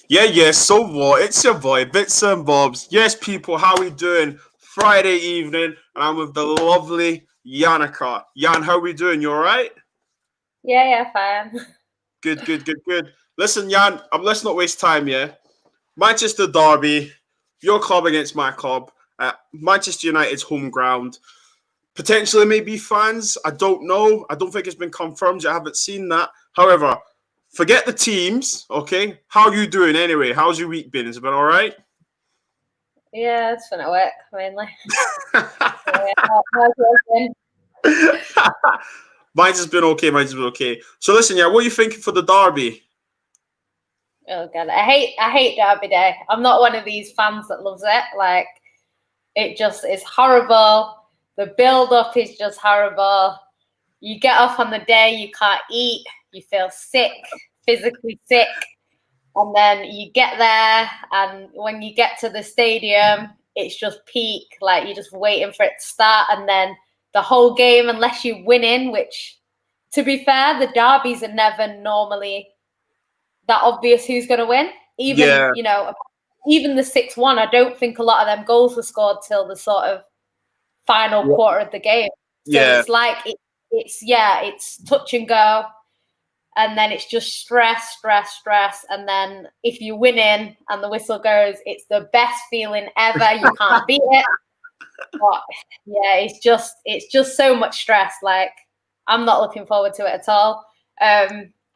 Yeah, so what? It's your boy, Bits and Bobs. Yes, people, how we doing? Friday evening, and I'm with the lovely Yannicka. Yan, how we doing? You alright? Yeah, fine. Good. Listen, Yan, let's not waste time, yeah? Manchester Derby, your club against my club. Manchester United's home ground. Potentially maybe fans. I don't know. I don't think it's been confirmed. I haven't seen that. However, forget the teams, okay? How are you doing anyway? How's your week been? Has it been all right? Yeah, it's been at work mainly. Yeah, how's yours been? Mine's has been okay. So listen, yeah, what are you thinking for the derby? Oh god, I hate Derby Day. I'm not one of these fans that loves it. Like, it just is horrible. The build up is just horrible. You get off on the day, you can't eat, you feel sick, physically sick, and then you get there, and when you get to the stadium, it's just peak. Like, you're just waiting for it to start, and then the whole game, unless you win in, which, to be fair, the derbies are never normally that obvious who's going to win. Even, Yeah, even the 6-1, I don't think a lot of them goals were scored till the sort of final yeah, quarter of the game. So yeah. it's like it's touch and go, and then it's just stress, and then if you win in and the whistle goes, it's the best feeling ever. You can't beat it. But yeah, it's just so much stress. Like, I'm not looking forward to it at all.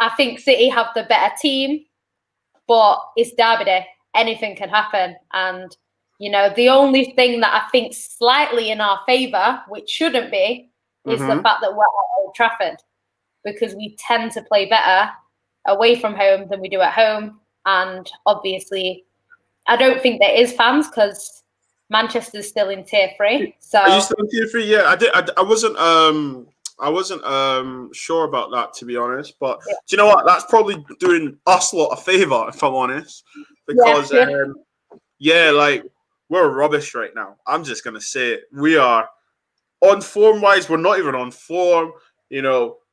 I think City have the better team, but it's Derby Day. Anything can happen. And, the only thing that I think slightly in our favour, which shouldn't be, is the Mm-hmm. fact that we're at Old Trafford, because we tend to play better away from home than we do at home. And obviously, I don't think there is fans because Manchester's still in tier 3. Are you So, still in tier three? Yeah, I did. I wasn't sure about that, to be honest. But yeah, do you know what? That's probably doing us a lot of favor, if I'm honest, yeah, because yeah, like we're rubbish right now. I'm just gonna say it. We are on form wise. We're not even on form.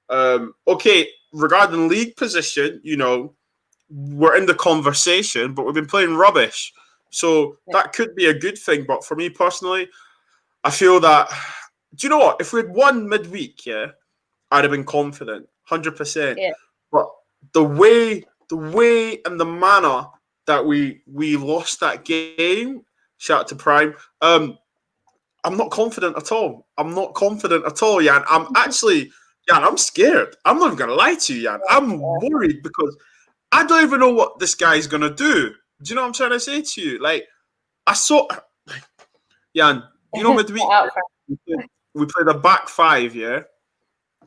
Okay, regarding league position, we're in the conversation, but we've been playing rubbish. So yeah, that could be a good thing. But for me personally, I feel that. Do you know what? If we'd won midweek, yeah, I'd have been confident, 100%. yeah. But the way, and the manner that we lost that game, shout out to Prime. I'm not confident at all. I'm not confident at all, Jan. Jan. I'm scared. I'm not even gonna lie to you, Jan. I'm worried because I don't even know what this guy's gonna do. Do you know what I'm trying to say to you? Like, I saw, Jan. Midweek Out front. we played a back five, yeah,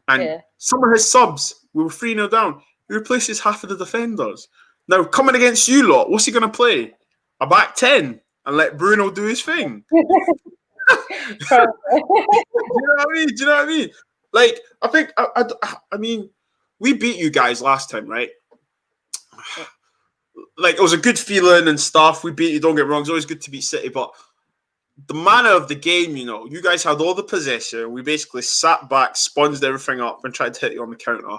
and Yeah. some of his subs we were 3-0 down. He replaces half of the defenders. Now coming against you lot, what's he gonna play? A back 10 and let Bruno do his thing. Probably. Do you know what I mean? Do you know what I mean? Like, I think, I mean, we beat you guys last time, right? Like, it was a good feeling and stuff. We beat you, don't get me wrong. It's always good to beat City, but the manner of the game, you guys had all the possession. We basically sat back, sponged everything up, and tried to hit you on the counter.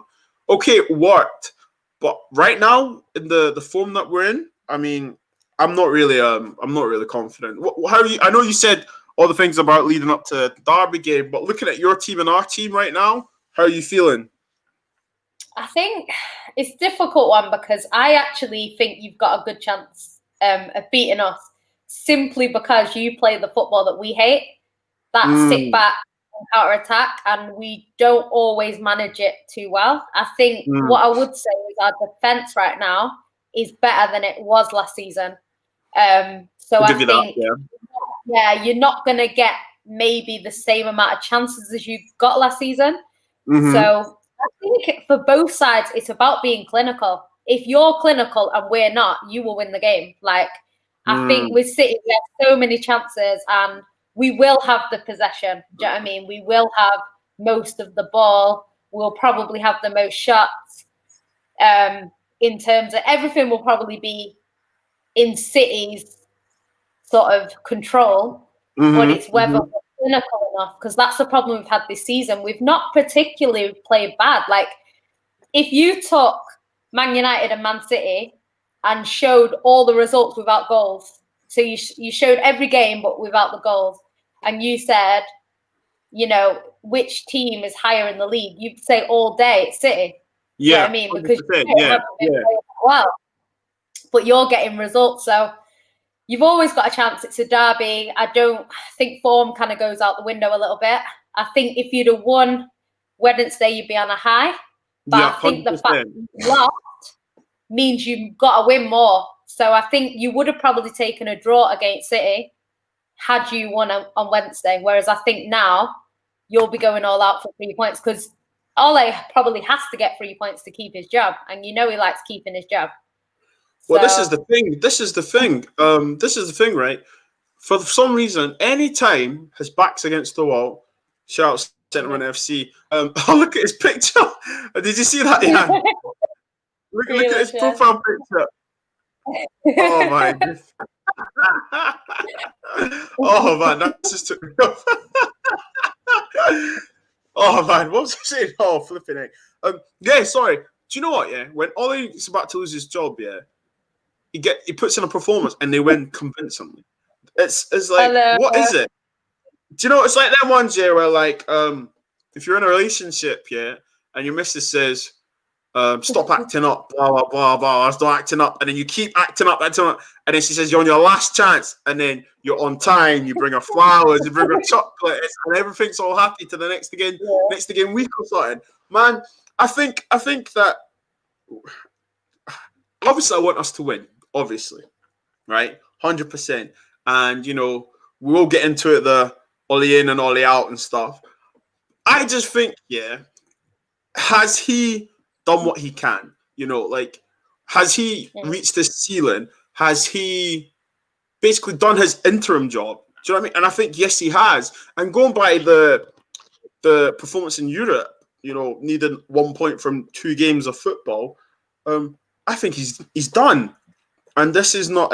Okay, it worked. But right now, in the form that we're in, I mean, I'm not really confident. How are you? I know you said all the things about leading up to the Derby game, but looking at your team and our team right now, how are you feeling? I think it's a difficult one because I actually think you've got a good chance of beating us simply because you play the football that we hate, that sit Mm, back and counter attack, and we don't always manage it too well. I think mm. what I would say is our defense right now is better than it was last season. So I'll I give you that. think, Yeah. yeah, you're not going to get maybe the same amount of chances as you got last season. Mm-hmm. So I think for both sides, it's about being clinical. If you're clinical and we're not, you will win the game. Like, I think Mm, with City, we have so many chances and we will have the possession. Do you know what I mean? We will have most of the ball. We'll probably have the most shots. In terms of everything will probably be in City's sort of control, but mm-hmm. it's whether Mm-hmm. we're clinical enough, because that's the problem we've had this season. We've not particularly played bad. Like, if you took Man United and Man City and showed all the results without goals. So you showed every game but without the goals, and you said, you know, which team is higher in the league? You'd say all day it's City. You know what I mean? Because well, but you're getting results, so you've always got a chance. It's a derby. I think form kind of goes out the window a little bit. I think if you'd have won Wednesday, you'd be on a high. But I think the fact you lost means you've got to win more. So I think you would have probably taken a draw against City had you won on Wednesday. Whereas I think now you'll be going all out for 3 points, because Ole probably has to get 3 points to keep his job. And you know he likes keeping his job. Well, this is the thing. This is the thing, right? For some reason, any time his back's against the wall, shouts Gentleman FC. Oh, look at his picture. Did you see that, Ian? Look at his profile picture. Oh my! Oh man, that just took me off. Oh man, what was I saying? Oh, flipping it. Yeah, sorry. Do you know what? Yeah, when Ole is about to lose his job, yeah, he puts in a performance and they win convincingly. It's like, what is it? Do you know? It's like them ones, yeah, where like if you're in a relationship, yeah, and your missus says, stop acting up, blah blah blah blah, stop acting up, and then you keep acting up, and then she says you're on your last chance, and then you're on time, you bring her flowers, you bring her chocolate, and everything's all happy to the next again week or something. Man, I think that obviously I want us to win, obviously, right, 100%, and you know we will get into it, the Ole in and Ole out and stuff. I just think, yeah, has he done what he can? You know, like, has he reached his ceiling? Has he basically done his interim job? Do you know what I mean? And I think, yes, he has. And going by the performance in Europe, you know, needed 1 point from 2 games of football, I think he's done. And this is not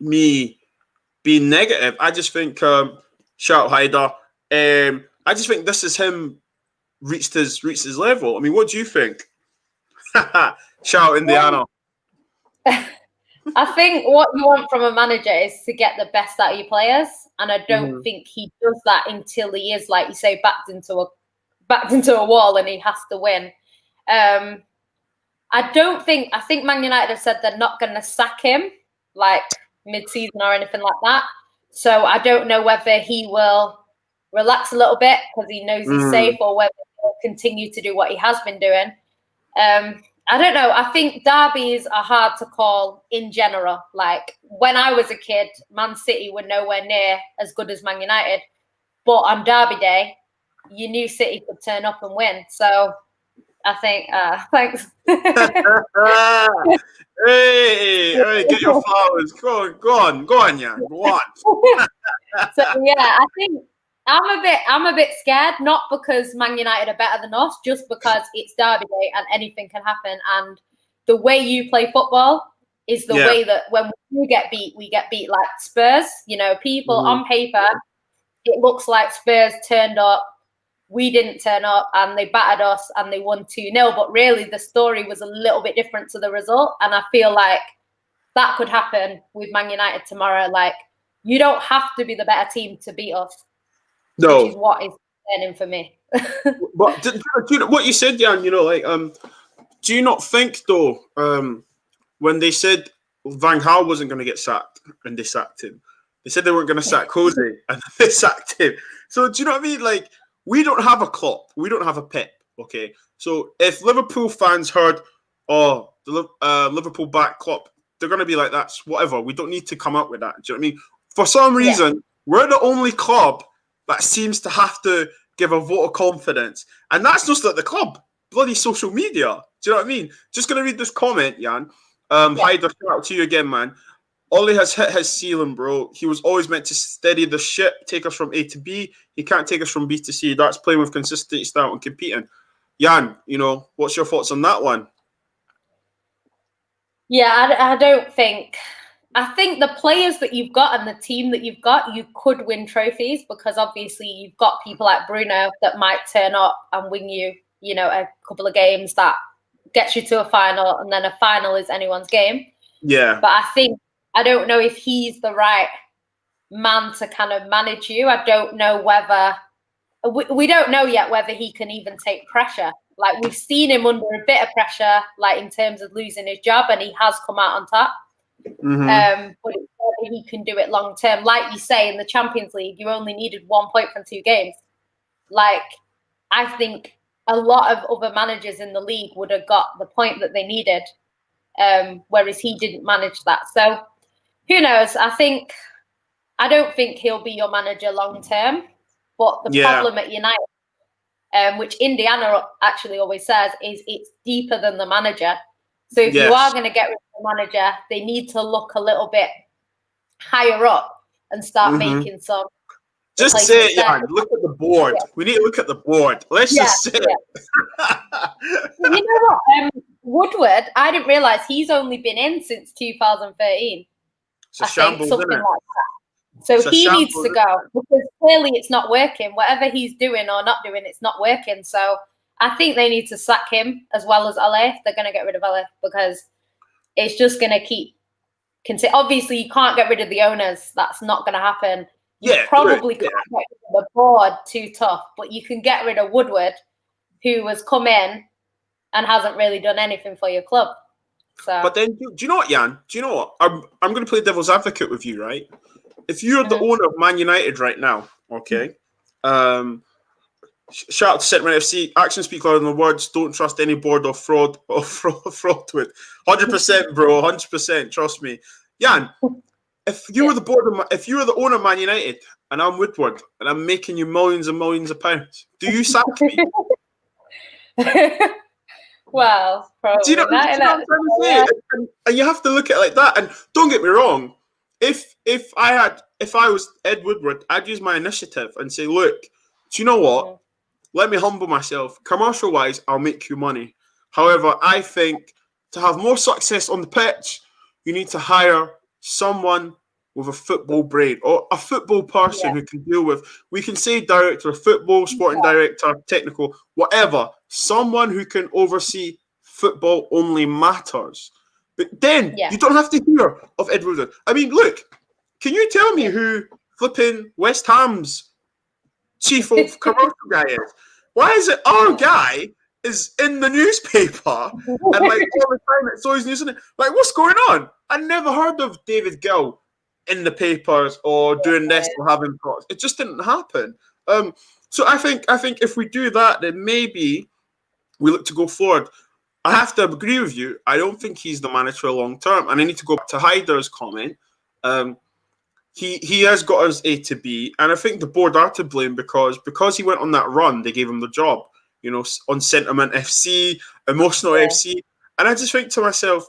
me being negative. I just think, shout Haider. I just think this is him reached his level. I mean, what do you think? Shout Indiana. I think what you want from a manager is to get the best out of your players, and I don't think he does that until he is, like you say, backed into a wall and he has to win. I think Man United have said they're not going to sack him like mid-season or anything like that. So I don't know whether he will relax a little bit because he knows he's safe, or whether he'll continue to do what he has been doing. I don't know. I think derbies are hard to call in general. Like when I was a kid, Man City were nowhere near as good as Man United. But on derby day, you knew City could turn up and win. So I think, thanks. hey, get your flowers. Go on, Jan. Go on. So yeah, I think I'm a bit scared, not because Man United are better than us, just because it's derby day and anything can happen. And the way you play football is the way that when we get beat, we get beat like Spurs. You know, people on paper, it looks like Spurs turned up, we didn't turn up, and they battered us and they won 2-0. But really, the story was a little bit different to the result. And I feel like that could happen with Man United tomorrow. Like, you don't have to be the better team to beat us. No, which is what is concerning for me. But do you know what you said, Jan? You know, like, do you not think though, when they said Van Gaal wasn't going to get sacked and they sacked him, they said they weren't going to sack Jose and they sacked him. So do you know what I mean? Like, we don't have a Klopp, we don't have a Pep. Okay, so if Liverpool fans heard, oh, the Liverpool back Klopp, they're going to be like, that's whatever. We don't need to come up with that. Do you know what I mean? For some reason, we're the only club that seems to have to give a vote of confidence. And that's just at the club. Bloody social media. Do you know what I mean? Just going to read this comment, Jan. Haider, shout out to you again, man. Ole has hit his ceiling, bro. He was always meant to steady the ship, take us from A to B. He can't take us from B to C. That's playing with consistency, style, and competing. Jan, you know, what's your thoughts on that one? Yeah, I don't think... I think the players that you've got and the team that you've got, you could win trophies, because obviously you've got people like Bruno that might turn up and win you, you know, a couple of games that gets you to a final, and then a final is anyone's game. Yeah. But I don't know if he's the right man to kind of manage you. I don't know whether we don't know yet whether he can even take pressure. Like, we've seen him under a bit of pressure, like in terms of losing his job, and he has come out on top. But it's whether he can do it long term. Like you say, in the Champions League, you only needed 1 point from 2 games. Like, I think a lot of other managers in the league would have got the point that they needed, whereas he didn't manage that. So who knows? I don't think he'll be your manager long term. But the problem at United, which Indiana actually always says, is it's deeper than the manager. So if you are going to get rid of the manager, they need to look a little bit higher up and start making some. Just say it, Jan. Look at the board. Yeah. We need to look at the board. Let's just say it. You know what? Woodward, I didn't realise he's only been in since 2013. It's a shambles, something isn't it? like that. So he needs to go, because clearly it's not working. Whatever he's doing or not doing, it's not working. So I think they need to sack him as well as LA if they're going to get rid of LA, because it's just going to keep. Obviously, you can't get rid of the owners. That's not going to happen. You probably can't get rid of the board, too tough, but you can get rid of Woodward, who has come in and hasn't really done anything for your club. So. But then, do you know what, Jan? Do you know what? I'm going to play devil's advocate with you, right? If you're the owner of Man United right now, okay, shout out to Sentiment FC. Actions speak louder than words. Don't trust any board or fraud with. 100%, bro. 100%. Trust me, Jan. If you were the board, if you were the owner of Man United, and I'm Woodward, and I'm making you millions and millions of pounds, do you sack me? Well, probably. Do you know what I'm trying to say? And you have to look at it like that. And don't get me wrong. If I was Ed Woodward, I'd use my initiative and say, look, do you know what? Let me humble myself. Commercial wise, I'll make you money. However, I think to have more success on the pitch, you need to hire someone with a football brain or a football person who can deal with, we can say director of football, sporting director, technical, whatever. Someone who can oversee football only matters. But then you don't have to hear of Ed Woodward. I mean, look, can you tell me who flipping West Ham's chief of commercial guy is? Why is it our guy is in the newspaper and like all the time it's always news? Like, what's going on? I never heard of David Gill in the papers or doing this or having talks. It just didn't happen. So I think if we do that, then maybe we look to go forward. I have to agree with you. I don't think he's the manager long term. And I need to go back to Haider's comment. He has got us A to B, and I think the board are to blame because he went on that run. They gave him the job, you know, on Sentiment FC, Emotional FC, and I just think to myself,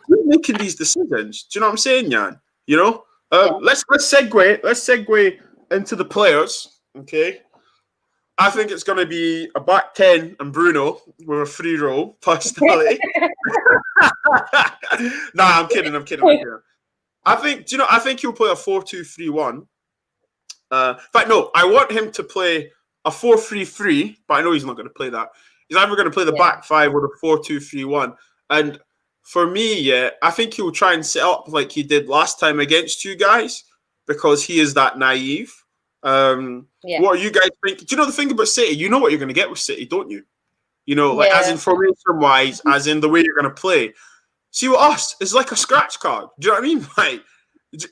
who's making these decisions? Do you know what I'm saying, Jan? You know, let's segue into the players. Okay, I think it's going to be a back 10 and Bruno with a free roll personally. Nah, I'm kidding. I think he'll play a 4-2-3-1. In fact, no, I want him to play a 4-3-3, but I know he's not going to play that. He's either going to play the back five or the 4-2-3-1. And for me, I think he'll try and set up like he did last time against you guys because he is that naive. What do you guys think? Do you know the thing about City? You know what you're going to get with City, don't you? You know, like as information-wise, as in the way you're going to play. See, with us, it's like a scratch card. Do you know what I mean? Like,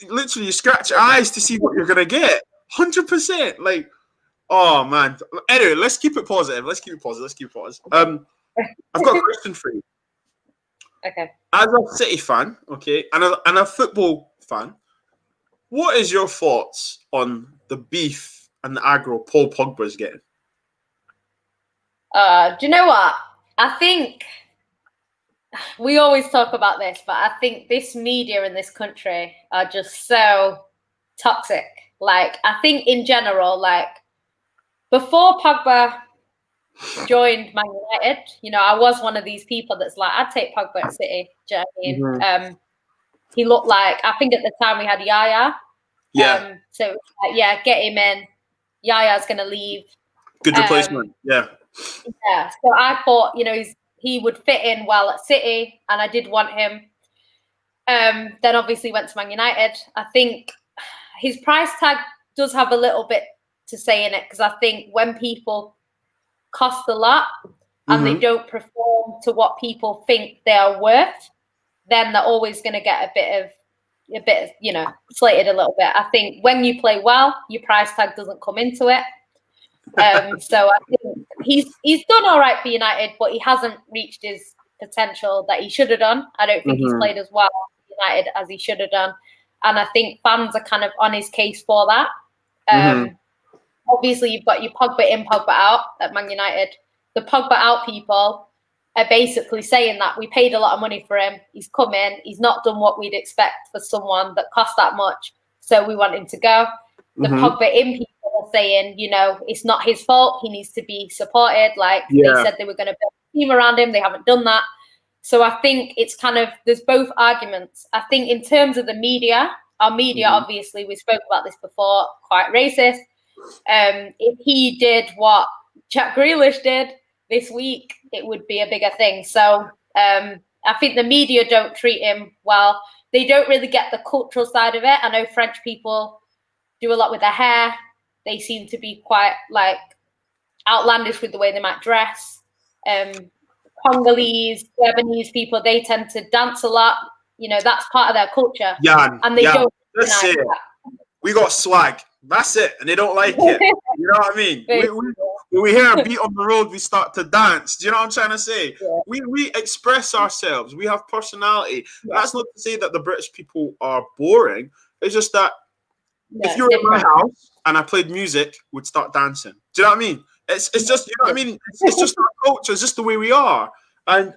literally, you scratch your eyes to see what you're going to get. 100%. Like, oh, man. Anyway, let's keep it positive. I've got a question for you. Okay. As a City fan, okay, and a football fan, what is your thoughts on the beef and the aggro Paul Pogba's getting? Do you know what? I think we always talk about this, but I think this media in this country are just so toxic. Like, I think in general, like, before Pogba joined Man United, you know, I was one of these people that's like, I'd take Pogba at City. Do you know what I mean? He looked like, I think at the time we had Yaya. Yeah. So, get him in. Yaya's going to leave. Good replacement. Yeah. So I thought, you know, he would fit in well at City, and I did want him. Then obviously went to Man United. I think his price tag does have a little bit to say in it, because I think when people cost a lot and they don't perform to what people think they are worth, then they're always going to get a bit of, you know, slated a little bit. I think when you play well, your price tag doesn't come into it. So I think he's done all right for United, but he hasn't reached his potential that he should have done. I don't think he's played as well for United as he should have done. And I think fans are kind of on his case for that. Obviously, you've got your Pogba in, Pogba out at Man United. The Pogba out people are basically saying that we paid a lot of money for him. He's come in. He's not done what we'd expect for someone that cost that much. So we want him to go. The Pogba in people are saying, you know, it's not his fault. He needs to be supported. Like they said they were going to build a team around him. They haven't done that. So I think it's kind of, there's both arguments. I think in terms of the media, our media, obviously, we spoke about this before, quite racist. If he did what Jack Grealish did this week, it would be a bigger thing. So I think the media don't treat him well. They don't really get the cultural side of it. I know French people do a lot with their hair. They seem to be quite like outlandish with the way they might dress. Congolese, Lebanese people, they tend to dance a lot. You know, that's part of their culture. And they don't. That's it. We got swag. That's it. And they don't like it. You know what I mean? When we hear a beat on the road, we start to dance. Do you know what I'm trying to say? Yeah. We express ourselves. We have personality. Yeah. That's not to say that the British people are boring. It's just that if you were in my house and I played music, we'd start dancing. Do you know what I mean? It's just, you know what I mean? It's just our culture. It's just the way we are. And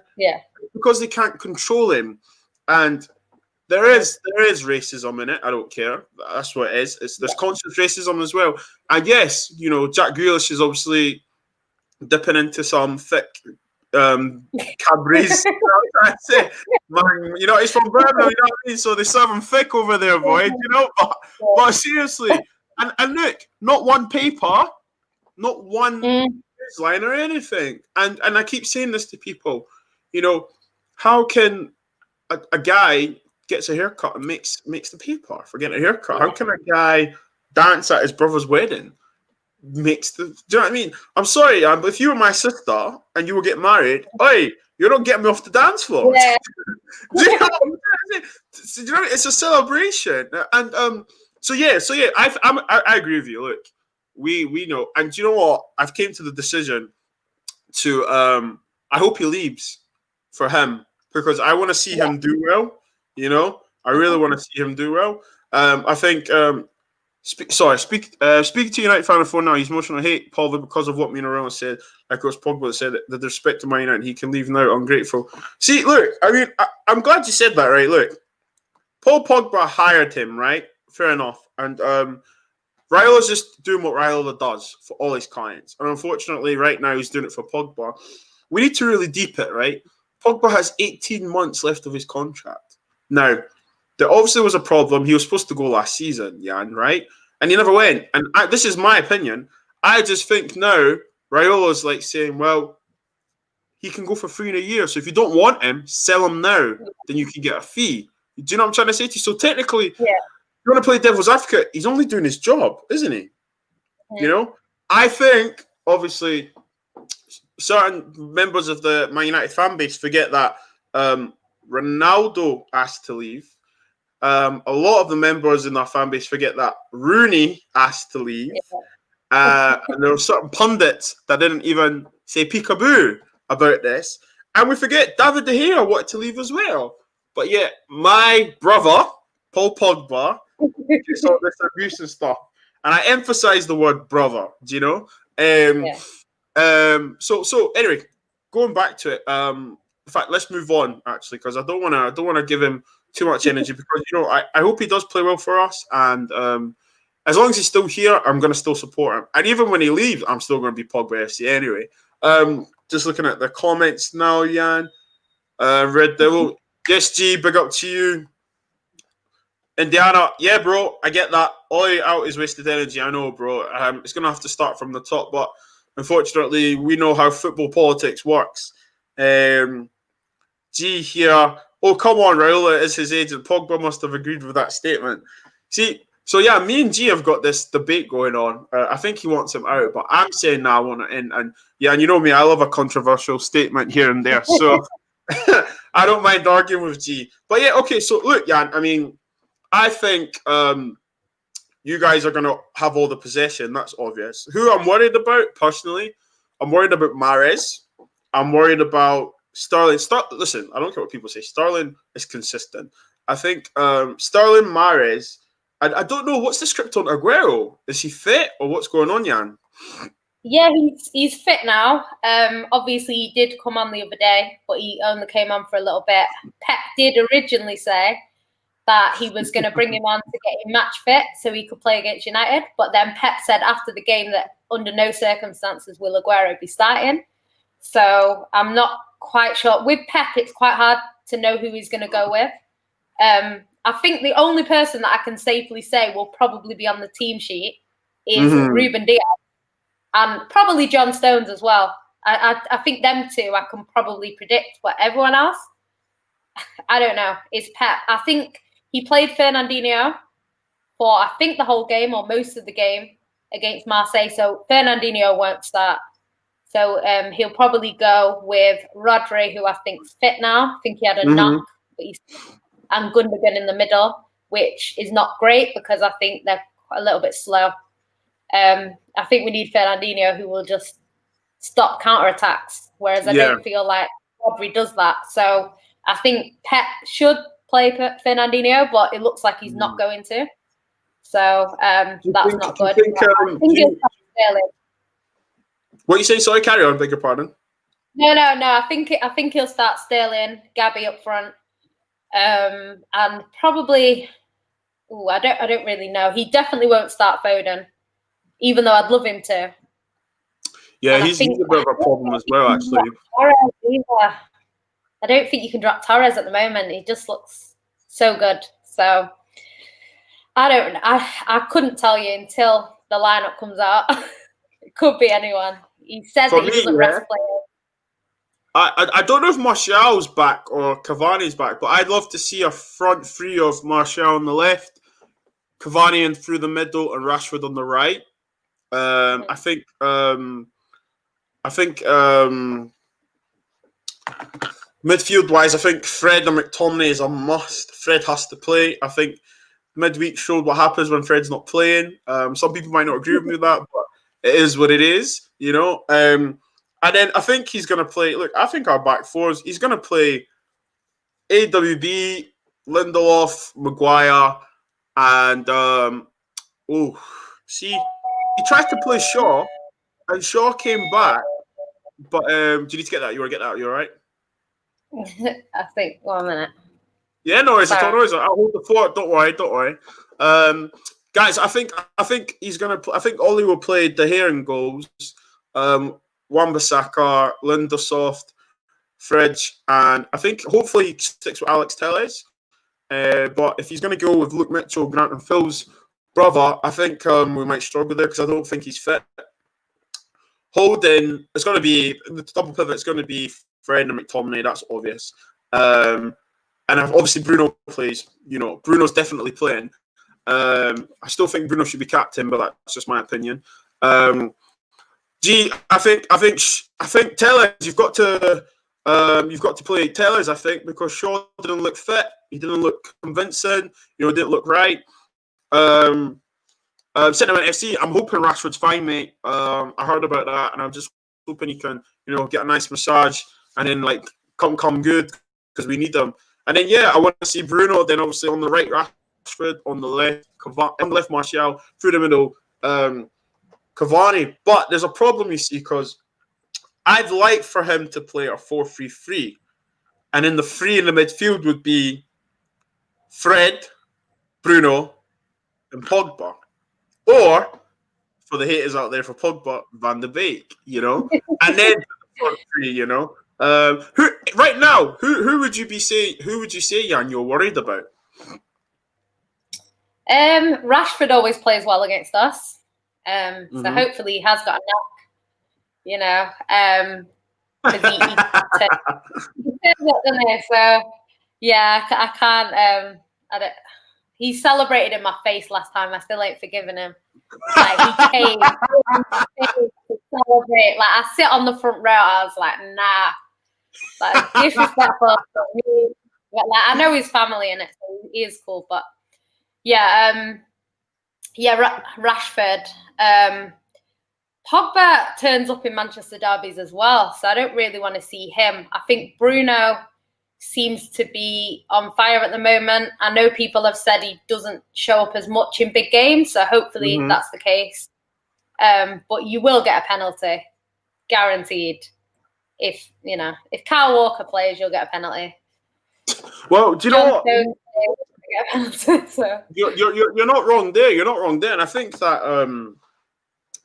because they can't control him, and there is racism in it. I don't care. That's what it is. There's conscious racism as well. And yes, you know, Jack Grealish is obviously dipping into some thick Cadbury's. Man, you know, he's from Birmingham, you know what I mean? So they serve him thick over there, boy. You know, but seriously, and look, not one paper, not one line or anything. And I keep saying this to people, you know, how can a guy gets a haircut and makes the paper for getting a haircut? How can a guy dance at his brother's wedding? Do you know what I mean? I'm sorry, but if you were my sister and you were getting married, hey, you're not getting me off the dance floor. Yeah. Do you know what I'm saying? Do you know, it's a celebration. And so yeah, I agree with you. Look, we know, and do you know what? I've came to the decision to I hope he leaves for him, because I want to see him do well. You know, I really want to see him do well. I think. Speaking to United fan for now, he's emotional hate Pogba because of what Mino Raiola said. Like course, Pogba said that the respect to Man United, he can leave now. Ungrateful. See, look, I mean, I'm glad you said that, right? Look, Paul Pogba hired him, right? Fair enough. And Raiola's just doing what Raiola does for all his clients. And unfortunately, right now, he's doing it for Pogba. We need to really deep it, right? Pogba has 18 months left of his contract. Now, there obviously was a problem. He was supposed to go last season, Jan, right? And he never went. And this is my opinion. I just think now Raiola's like saying, well, he can go for free in a year. So if you don't want him, sell him now. Then you can get a fee. Do you know what I'm trying to say to you? So technically, if you want to play devil's advocate, he's only doing his job, isn't he? Yeah. You know? I think, obviously, certain members of the Man United fan base forget that Ronaldo asked to leave. A lot of the members in our fan base forget that Rooney asked to leave. And there were certain pundits that didn't even say peekaboo about this. And we forget David De Gea wanted to leave as well. But yet, my brother, Paul Pogba, gets all this abuse and stuff. And I emphasize the word brother, do you know? So anyway, going back to it, in fact, let's move on, actually, because I don't want to give him too much energy, because you know I hope he does play well for us, and as long as he's still here, I'm going to still support him, and even when he leaves, I'm still going to be Pogba FC anyway. Just looking at the comments now, Jan. Red Devil, yes, G, big up to you. Indiana, yeah, bro, I get that. All out is wasted energy, I know, bro. It's going to have to start from the top, but unfortunately, we know how football politics works. G here. Oh, come on, Raiola is his agent. Pogba must have agreed with that statement. See, so yeah, me and G have got this debate going on. I think he wants him out, but I'm saying now I want it in. And yeah, and you know me, I love a controversial statement here and there. So I don't mind arguing with G. But yeah, okay, so look, Jan, I mean, I think you guys are going to have all the possession. That's obvious. Who I'm worried about, personally, I'm worried about Mahrez. I'm worried about Sterling. Listen, I don't care what people say. Sterling is consistent. I think Sterling, Mahrez. I don't know what's the script on Aguero. Is he fit or what's going on, Jan? Yeah, he's fit now. Obviously, he did come on the other day, but he only came on for a little bit. Pep did originally say that he was going to bring him on to get him match fit so he could play against United. But then Pep said after the game that under no circumstances will Aguero be starting. So I'm not quite sure. With Pep, it's quite hard to know who he's going to go with. I think the only person that I can safely say will probably be on the team sheet is Ruben Diaz and probably John Stones as well. I think them two I can probably predict, but everyone else, I don't know. It's Pep. I think he played Fernandinho for, I think, the whole game or most of the game against Marseille. So Fernandinho won't start. So he'll probably go with Rodri, who I think's fit now. I think he had a knock, but and Gundogan in the middle, which is not great because I think they're a little bit slow. I think we need Fernandinho, who will just stop counterattacks, whereas I don't feel like Rodri does that. So I think Pep should play Fernandinho, but it looks like he's not going to. So that's not good. What are you saying? Sorry, carry on. Beg your pardon. No. I think he'll start Sterling, Gabby up front, and probably. I don't really know. He definitely won't start Foden, even though I'd love him to. Yeah, he's a bit of a problem as well, actually. I don't think you can drop Torres at the moment. He just looks so good. So I don't know. I couldn't tell you until the lineup comes out. It could be anyone. He says that he doesn't rest players. I don't know if Martial's back or Cavani's back, but I'd love to see a front three of Martial on the left, Cavani in through the middle, and Rashford on the right. I think midfield-wise, I think Fred and McTominay is a must. Fred has to play. I think midweek showed what happens when Fred's not playing. Some people might not agree with me with that, but it is what it is, you know. And then I think he's going to play. Look, I think our back fours. He's going to play AWB, Lindelof, Maguire, and see, he tried to play Shaw, and Shaw came back. But do you need to get that? You want to get that? You all right? I think 1 minute. Yeah, no worries. I'll hold the fort. Don't worry. Guys, I think he's gonna. I think Ollie will play De Gea in goals. Wan-Bissaka, Lindelof, Fred, and I think hopefully he sticks with Alex Telles. But if he's going to go with Luke Mitchell, Grant and Phil's brother, I think we might struggle there because I don't think he's fit. Holding, it's going to be the double pivot. It's going to be Fred and McTominay. That's obvious. And obviously Bruno plays. You know, Bruno's definitely playing. I still think Bruno should be captain, but that's just my opinion. I think Telles. You've got to play Telles. I think because Shaw didn't look fit. He didn't look convincing. Didn't look right. Sentiment FC. I'm hoping Rashford's fine, mate. I heard about that, and I'm just hoping he can, get a nice massage and then come good because we need them. And then I want to see Bruno. Then obviously on the right, Rashford on the left, on the left, Martial through the middle. Cavani, but there's a problem, you see, because I'd like for him to play a 4-3-3, and in the three in the midfield would be Fred, Bruno, and Pogba, or for the haters out there for Pogba, Van de Beek, and then front three, Who right now? Who would you say, Jan, you're worried about? Rashford always plays well against us. So hopefully he has got a knock, because he turns up, doesn't he? So yeah, I can't. I don't. He celebrated in my face last time. I still ain't forgiven him. Like he came to celebrate. Like I sit on the front row. I was like, nah, like disrespectful. But like I know his family in it, so he is cool. But yeah, Rashford. Pogba turns up in Manchester derbies as well, so I don't really want to see him. I think Bruno seems to be on fire at the moment. I know people have said he doesn't show up as much in big games, so hopefully that's the case. But you will get a penalty, guaranteed. If Kyle Walker plays, you'll get a penalty. Well, do you know what? So. You're not wrong there. You're not wrong there, and I think that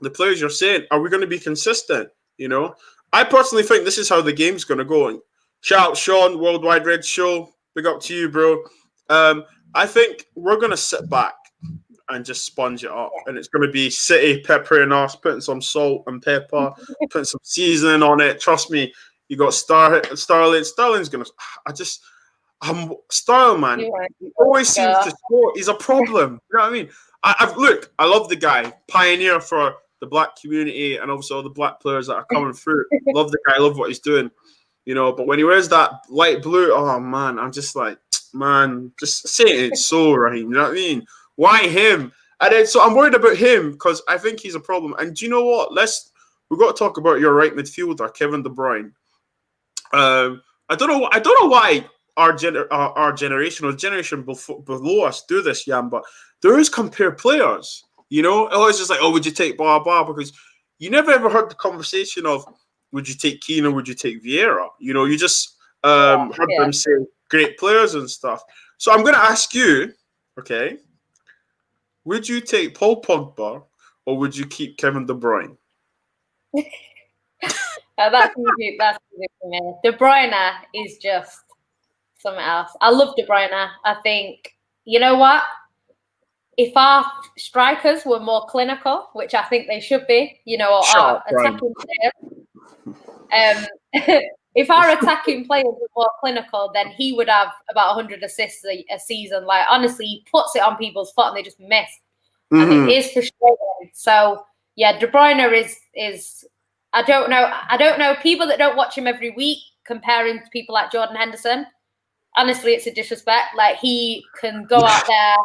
the players you're saying, are we going to be consistent? You know, I personally think this is how the game's going to go. And shout out Sean, Worldwide Red Show. Big up to you, bro. I think we're going to sit back and just sponge it up. And it's going to be City peppering us, putting some salt and pepper, putting some seasoning on it. Trust me, you got Sterling. Sterling's going to... Sterling, man. He always seems to score. He's a problem. You know what I mean? I love the guy. Pioneer for the black community and also all the black players that are coming through. Love the guy. Love what he's doing. You know, but when he wears that light blue, oh man, I'm just like, man, just say it so, Raheem. You know what I mean? Why him? And then so I'm worried about him because I think he's a problem. And do you know what? We've got to talk about your right midfielder, Kevin De Bruyne. I don't know why our generation or generation below us do this, Jan, but there is compare players. You know, it's just like, oh, would you take blah blah? Because you never ever heard the conversation of would you take Keane or would you take Vieira? You know, you just heard them say great players and stuff. So I'm going to ask you, okay, would you take Paul Pogba or would you keep Kevin De Bruyne? That's easy for me. De Bruyne is just something else. I love De Bruyne. I think, you know what? If our strikers were more clinical, which I think they should be, you know, or our attacking players, if our attacking players were more clinical, then he would have about 100 assists a season. Like, honestly, he puts it on people's foot and they just miss. And it is frustrating. So, yeah, De Bruyne is I don't know, people that don't watch him every week comparing to people like Jordan Henderson. Honestly, it's a disrespect. Like, he can go out there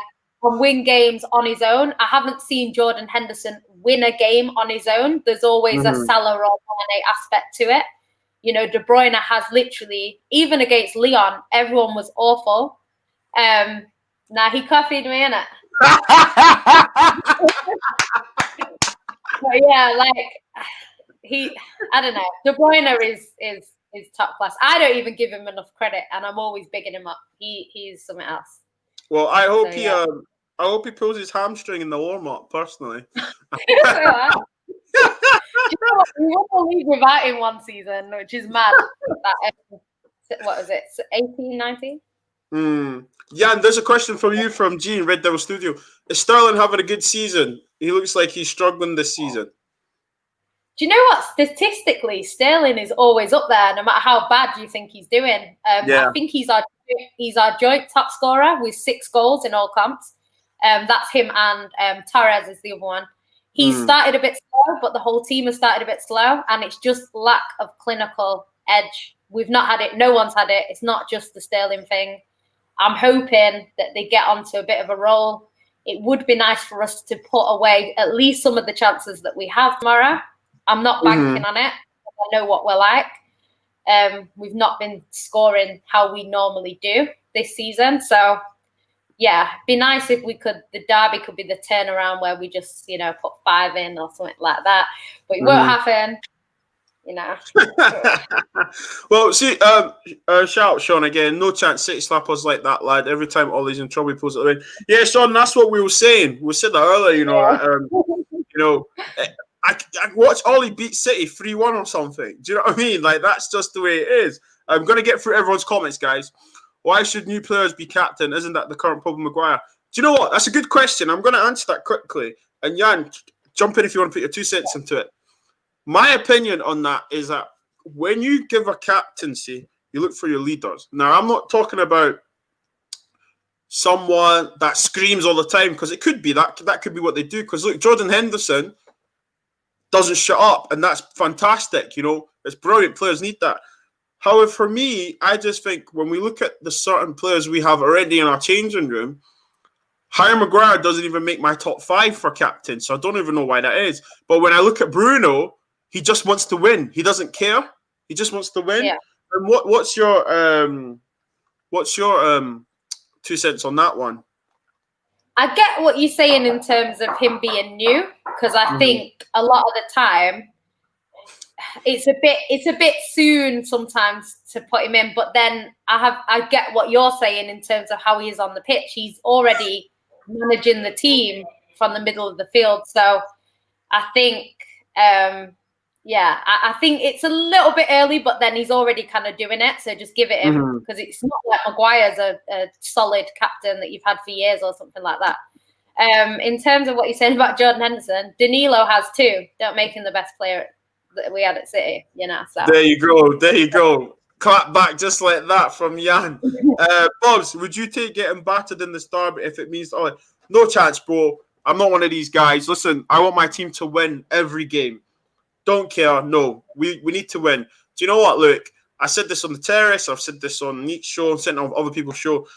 and win games on his own. I haven't seen Jordan Henderson win a game on his own. There's always a Salah or Mane aspect to it. You know, De Bruyne has literally, even against Leon, everyone was awful. Now he copied me, innit? But yeah, like I don't know. De Bruyne is top class. I don't even give him enough credit, and I'm always bigging him up. He's something else. Well, I hope he pulls his hamstring in the warm up. Personally, you know what? We won the league without him one season, which is mad. What is it? 18, 19? Yeah, and there's a question from you from Gene, Red Devil Studio. Is Sterling having a good season? He looks like he's struggling this season. Do you know what? Statistically, Sterling is always up there, no matter how bad you think he's doing. I think he's our joint top scorer with 6 goals in all comps. That's him and Torres is the other one. He started a bit slow, but the whole team has started a bit slow, and it's just lack of clinical edge. We've not had it. No one's had it. It's not just the Sterling thing. I'm hoping that they get onto a bit of a roll. It would be nice for us to put away at least some of the chances that we have tomorrow. I'm not banking on it. I know what we're like. We've not been scoring how we normally do this season. So, yeah, it'd be nice if the derby could be the turnaround where we just, put 5 in or something like that. But it won't happen. Well, see, shout out Sean again. No chance City slap us like that, lad. Every time Ollie's in trouble, he pulls it in. Yeah, Sean, that's what we were saying. We said that earlier, I watched Ollie beat City 3-1 or something. Do you know what I mean? Like, that's just the way it is. I'm going to get through everyone's comments, guys. Why should new players be captain? Isn't that the current problem, Maguire? Do you know what? That's a good question. I'm going to answer that quickly. And Jan, jump in if you want to put your 2 cents into it. My opinion on that is that when you give a captaincy, you look for your leaders. Now, I'm not talking about someone that screams all the time, because it could be that could be what they do. Because look, Jordan Henderson doesn't shut up, and that's fantastic. It's brilliant. Players need that. However, for me, I just think when we look at the certain players we have already in our changing room, Harry Maguire doesn't even make my top 5 for captain, so I don't even know why that is. But when I look at Bruno, he just wants to win. He doesn't care. He just wants to win. Yeah. And what's your 2 cents on that one? I get what you're saying in terms of him being new, because I think a lot of the time it's a bit soon sometimes to put him in. But then I get what you're saying in terms of how he is on the pitch. He's already managing the team from the middle of the field. So I think, I think it's a little bit early, but then he's already kind of doing it. So just give it him, because it's not like Maguire's a solid captain that you've had for years or something like that. In terms of what you said about Jordan Henderson, Danilo has 2. Don't make him the best player that we had at City, So There you go. Clap back just like that from Jan. Bobs, would you take getting battered in the derby if it means no chance, bro? I'm not one of these guys. Listen, I want my team to win every game. Don't care. No, we need to win. Do you know what? Look, I said this on the terrace. I've said this on Neat's show. I've said it on other people's show.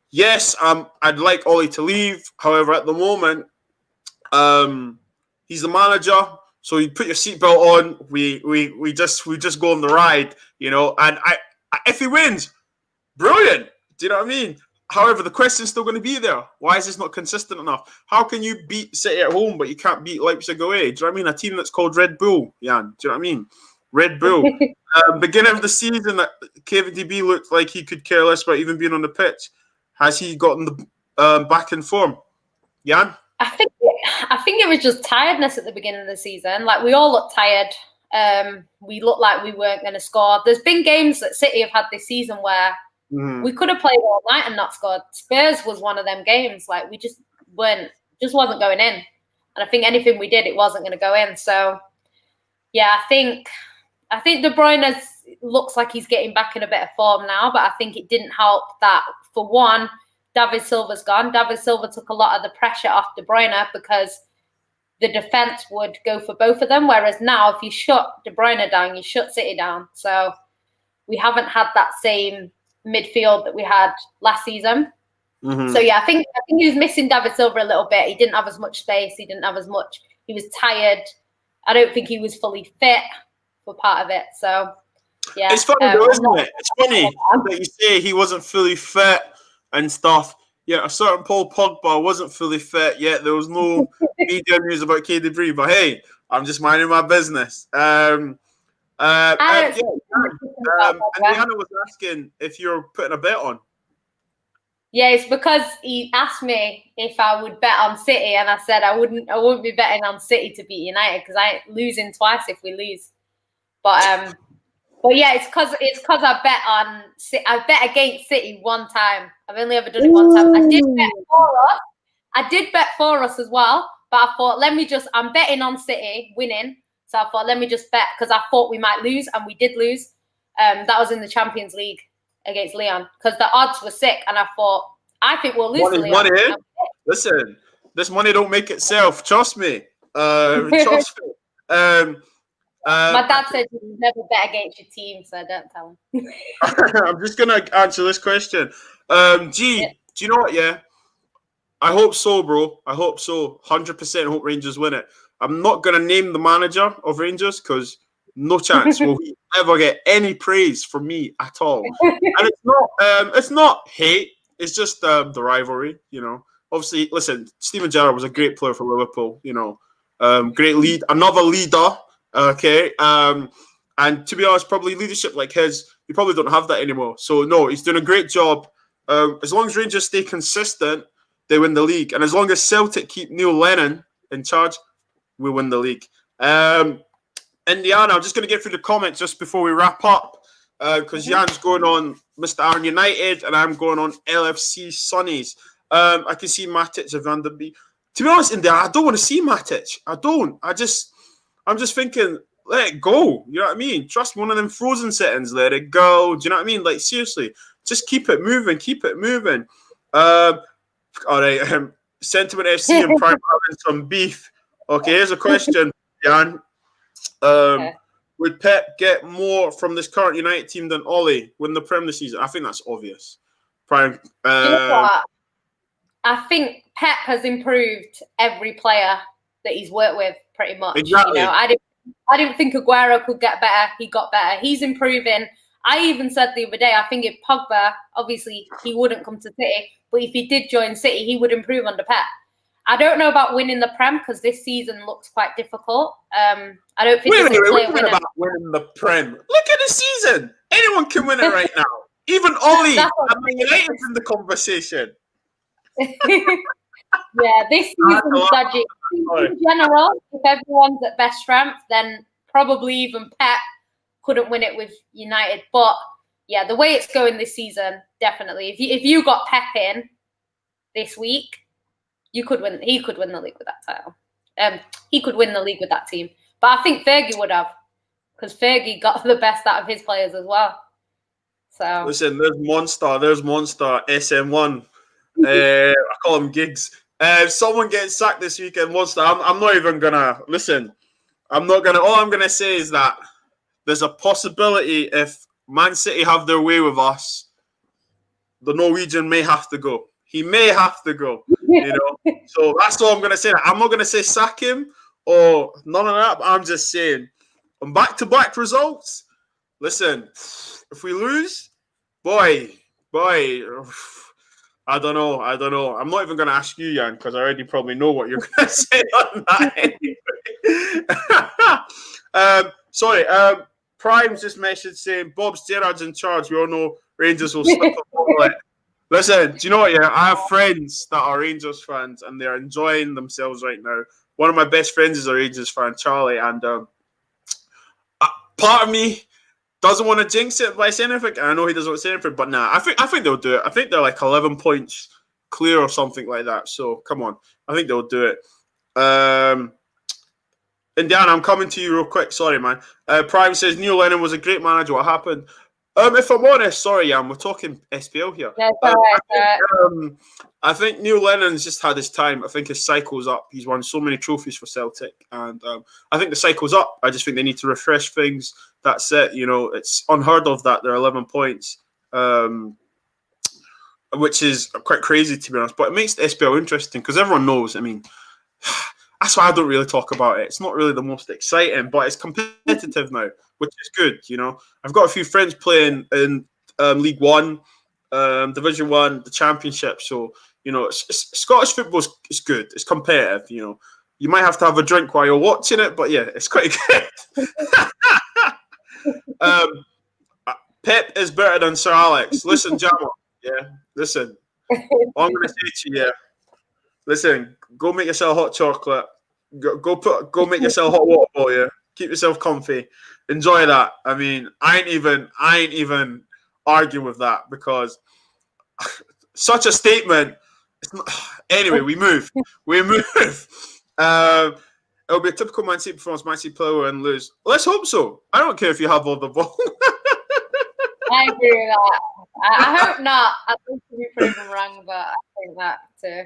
Yes, I'd like Ollie to leave. However, at the moment, he's the manager. So you put your seatbelt on. We just go on the ride, And if he wins, brilliant. Do you know what I mean? However, the question's still going to be there. Why is this not consistent enough? How can you beat City at home, but you can't beat Leipzig away? Do you know what I mean? A team that's called Red Bull, Jan. Do you know what I mean? Red Bull. Beginning of the season, KVDB looked like he could care less about even being on the pitch. Has he gotten the back in form? Jan? I think it was just tiredness at the beginning of the season. Like, we all looked tired. We looked like we weren't going to score. There's been games that City have had this season where we could have played all night and not scored. Spurs was one of them games. Like, we just wasn't going in. And I think anything we did, it wasn't going to go in. So, yeah, I think De Bruyne looks like he's getting back in a bit of form now, but I think it didn't help that, for one, David Silva's gone. David Silva took a lot of the pressure off De Bruyne because the defence would go for both of them, whereas now if you shut De Bruyne down, you shut City down. So we haven't had that same midfield that we had last season. So, yeah, I think he was missing David Silva a little bit. He didn't have as much space. He didn't have as much. He was tired. I don't think he was fully fit for part of it. So, yeah. It's funny though, isn't it? It's funny that you say he wasn't fully fit and stuff. Yeah, a certain Paul Pogba wasn't fully fit yet. There was no media news about KDB, but hey, I'm just minding my business. And Diana was asking if you're putting a bet on. Yeah, it's because he asked me if I would bet on City, and I said I wouldn't be betting on City to beat United because I ain't losing twice if we lose. But yeah, it's because I bet against City one time. I've only ever done it one time. I did bet for us as well, but I thought I'm betting on City winning. So I thought let me just bet because I thought we might lose, and we did lose. That was in the Champions League against Lyon because the odds were sick, and I thought I think we'll lose to Lyon. Money, eh? Listen, this money don't make itself. Trust me. Trust me. My dad said you never bet against your team, so don't tell him. I'm just going to answer this question. Do you know what, yeah? I hope so, bro. I hope so. 100% hope Rangers win it. I'm not going to name the manager of Rangers because no chance will he ever get any praise from me at all. And it's not hate. It's just the rivalry, Obviously, listen, Steven Gerrard was a great player for Liverpool, great lead. Another leader. Okay, and to be honest, probably leadership like his, you probably don't have that anymore. So no, he's doing a great job. As long as Rangers stay consistent, they win the league, and as long as Celtic keep Neil Lennon in charge, we win the league. Indiana, I'm just going to get through the comments just before we wrap up, because Jan's going on Mr. Iron United, and I'm going on LFC Sunnies. I can see Matic and Van der Beek. To be honest, Indiana, I don't want to see Matic. I don't. I'm just thinking, let it go. You know what I mean? Trust one of them frozen settings. Let it go. Do you know what I mean? Like, seriously, just keep it moving. Keep it moving. All right. Sentiment FC and Prime having some beef. Okay, here's a question, Jan. Okay. Would Pep get more from this current United team than Ollie win the Prem this season? I think that's obvious. Prime. You know what? I think Pep has improved every player that he's worked with pretty much. Exactly. You know, I didn't think Aguero could get better. He got better. He's improving. I even said the other day, I think if Pogba, obviously he wouldn't come to City, but if he did join City, he would improve under Pep. I don't know about winning the Prem because this season looks quite difficult. I don't think Wait, there's a clear what winner. about winning the Prem? Look at the season. Anyone can win it right now. Even Ollie. That's I mean, United's in the conversation. Yeah, this season's dodgy. In general, if everyone's at best strength, then probably even Pep couldn't win it with United. But yeah, the way it's going this season, definitely. If you got Pep in this week, you could win. He could win the league with that title. He could win the league with that team. But I think Fergie would have, because Fergie got the best out of his players as well. So listen, there's Monster, SM1. I call him Gigs. If someone gets sacked this weekend, Monster, I'm not even gonna listen. I'm not gonna. All I'm gonna say is that there's a possibility if Man City have their way with us, the Norwegian may have to go. He may have to go. You know. So that's all I'm gonna say. I'm not gonna say sack him or none of that. But I'm just saying, on back-to-back results. Listen, if we lose, boy. I don't know. I'm not even going to ask you, Jan, because I already probably know what you're going to say on that anyway. Sorry, Prime's just messaged saying, Bob's Gerrard's in charge. We all know Rangers will slip a bullet. Listen, do you know what, yeah? I have friends that are Rangers fans, and they're enjoying themselves right now. One of my best friends is a Rangers fan, Charlie, and part of me doesn't want to jinx it by saying anything. I know he doesn't want to say anything, but nah, I think they'll do it. I think they're like 11 points clear or something like that. So come on, I think they'll do it. Indiana, I'm coming to you real quick. Sorry, man. Prime says Neil Lennon was a great manager. What happened? If I'm honest, sorry, Jan, we're talking SPL here. Yeah, I think Neil Lennon's just had his time. I think his cycle's up. He's won so many trophies for Celtic, and I think the cycle's up. I just think they need to refresh things. That's it. You know, it's unheard of that they're 11 points, which is quite crazy to be honest. But it makes the SPL interesting because everyone knows. I mean, that's why I don't really talk about it. It's not really the most exciting, but it's competitive now, which is good. You know, I've got a few friends playing in League One, Division One, the Championship. So you know, Scottish football is good. It's competitive. You know, you might have to have a drink while you're watching it, but yeah, it's quite good. Pep is better than Sir Alex. Listen, Jammer. Yeah, listen. All I'm gonna say to you, listen. Go make yourself hot chocolate. Go make yourself hot water for you. Keep yourself comfy. Enjoy that. I mean, I ain't even arguing with that because such a statement. Anyway, we move. It'll be a typical Man City performance. Man City play and lose. Let's hope so. I don't care if you have all the ball. I agree with that. I hope not. I think to be proven wrong, but I think that too.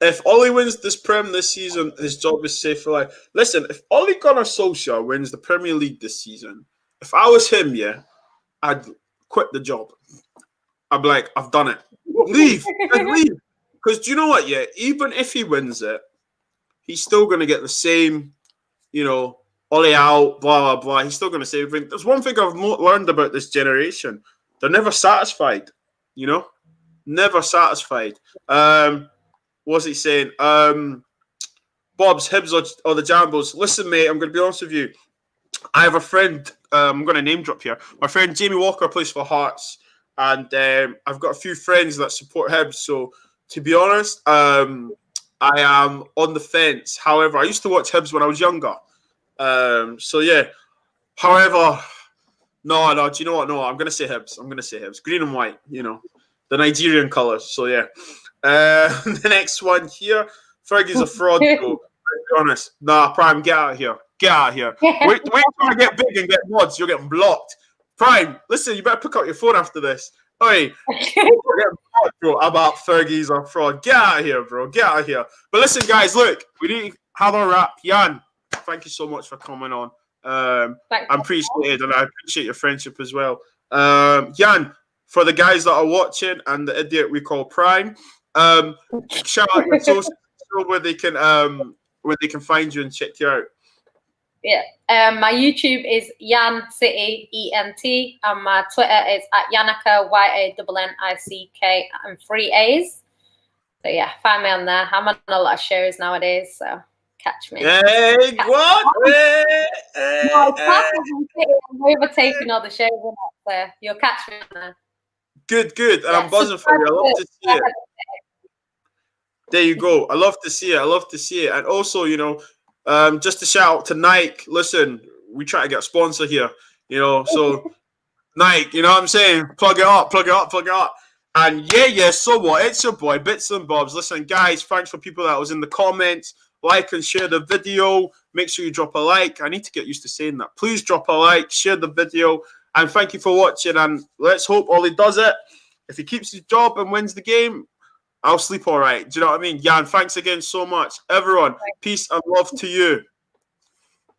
If Ollie wins this Prem this season, his job is safe for life. Listen, if Ole Gunnar Solskjaer wins the Premier League this season, if I was him, yeah, I'd quit the job. I'd be like, I've done it. Leave. I'd leave. Because do you know what, yeah? Even if he wins it, he's still going to get the same, you know, Ollie out, blah, blah, blah. He's still going to say everything. There's one thing I've learned about this generation. They're never satisfied, you know? Never satisfied. What's he saying? Bob's, Hibs or the Jambos. Listen, mate, I'm going to be honest with you. I have a friend, I'm going to name drop here. My friend Jamie Walker plays for Hearts, and I've got a few friends that support Hibs. So, to be honest, I am on the fence. However, I used to watch Hibs when I was younger. So, yeah. However, no, do you know what? No, I'm going to say Hibs. Green and white, you know, the Nigerian colours. So, yeah. The next one here, Fergie's a fraud, bro. To be honest. Nah, Prime, get out of here. Get out of here. Wait till I get big and get mods. You're getting blocked. Prime, listen, you better pick up your phone after this. Oi, bro, about Fergie's or fraud. Get out of here, bro. Get out of here. But listen, guys, look, we need to have a wrap. Jan, thank you so much for coming on. I appreciate it, and I appreciate your friendship as well. Jan, for the guys that are watching and the idiot we call Prime, shout out your social where they can find you and check you out. Yeah, my YouTube is Yan City ENT, and my Twitter is @Yannicka YANNICK and 3 A's. So yeah, find me on there. I'm on a lot of shows nowadays, so catch me. Hey, what? I'm overtaking all the shows, so you'll catch me on there. Good, and yeah, I'm buzzing for you. I love to see it. There you go. I love to see it. And also, you know, just to shout out to Nike. Listen, we try to get a sponsor here, you know. So Nike, you know what I'm saying? Plug it up. And yeah, so what? It's your boy, Bits and Bobs. Listen, guys, thanks for people that was in the comments. Like and share the video. Make sure you drop a like. I need to get used to saying that. Please drop a like, share the video, and thank you for watching. And let's hope Ollie does it. If he keeps his job and wins the game, I'll sleep all right. Do you know what I mean? Jan, thanks again so much. Everyone, peace and love to you.